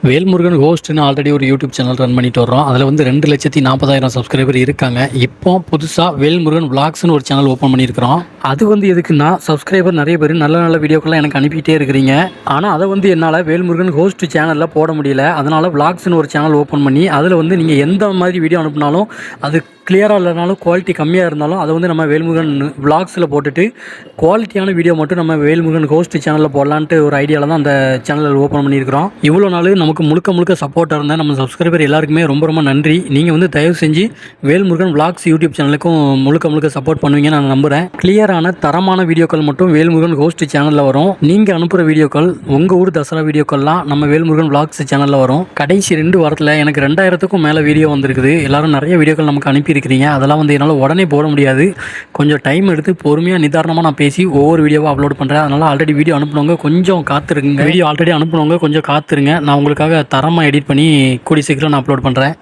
Velmurugan ஹோஸ்ட்னு already ஒரு YouTube channel run பண்ணிட்டு வர்றோம். அதில் வந்து 2,40,000 சப்ஸ்கிரைபர் இருக்காங்க. இப்போ புதுசாக வேல்முருகன் விளாக்ஸ்னு ஒரு சேனல் ஓப்பன் பண்ணியிருக்கிறோம். அது வந்து எதுக்குன்னா, சப்ஸ்கிரைபர் நிறைய பேர் நல்ல நல்ல வீடியோக்கெல்லாம் எனக்கு அனுப்பிட்டே இருக்கிறீங்க. ஆனால் அதை வந்து என்னால் வேல்முருகன் ஹோஸ்ட் சேனலில் போட முடியல. அதனால் விளாக்ஸ்னு ஒரு சேனல் ஓப்பன் பண்ணி அதில் வந்து நீங்கள் எந்த மாதிரி வீடியோ அனுப்புனாலும் அது கிளியராக இல்லைனாலும் குவாலிட்டி கம்மியாக இருந்தாலும் அதை வந்து நம்ம வேல்முருகன் விளாக்ஸில் போட்டுட்டு குவாலிட்டியான வீடியோ மட்டும் நம்ம வேல்முருகன் ஹோஸ்ட் சேனலில் போடலான்ட்டு ஒரு ஐடியாவில் தான் அந்த சேனலில் ஓப்பன் பண்ணியிருக்கிறோம். இவ்வளோ நாள் நமக்கு முழுக்க சப்போர்ட்டாக இருந்தால் நம்ம சப்ஸ்கிரைபர் எல்லாருக்குமே ரொம்ப நன்றி. நீங்கள் வந்து தயவு செஞ்சு வேல்முருகன் விளாக்ஸ் யூடியூப் சேனலுக்கும் முழுக்க சப்போர்ட் பண்ணுவீங்க நான் நம்புகிறேன். கிளியரான தரமான வீடியோக்கள் மட்டும் வேல்முருகன் ஹோஸ்ட் சேனலில் வரும். நீங்கள் அனுப்புகிற வீடியோக்கள் உங்கள் ஊர் தசரா வீடியோக்கள்லாம் நம்ம வேல்முருகன் விளாக்ஸ் சேனலில் வரும். கடைசி 2 வாரத்தில் எனக்கு 2000க்கும் மேலே வீடியோ வந்திருக்குது. எல்லாரும் நிறைய வீடியோக்கள் நமக்கு அனுப்பியிருக்கிறீங்க. அதெல்லாம் வந்து என்னால் உடனே போட முடியாது. கொஞ்சம் டைம் எடுத்து பொறுமையாக நிதானமாக நான் பேசி ஒவ்வொரு வீடியோவாக அப்லோட் பண்ணுறேன். அதனால் ஆல்ரெடி வீடியோ அனுப்புனவங்க கொஞ்சம் காத்திருங்க. வீடியோ ஆல்ரெடி அனுப்புனவங்க கொஞ்சம் காத்திருங்க. நான் உங்களுக்காக தரமாக எடிட் பண்ணி கூடிய சீக்கிரம் நான் அப்லோட் பண்ணுறேன்.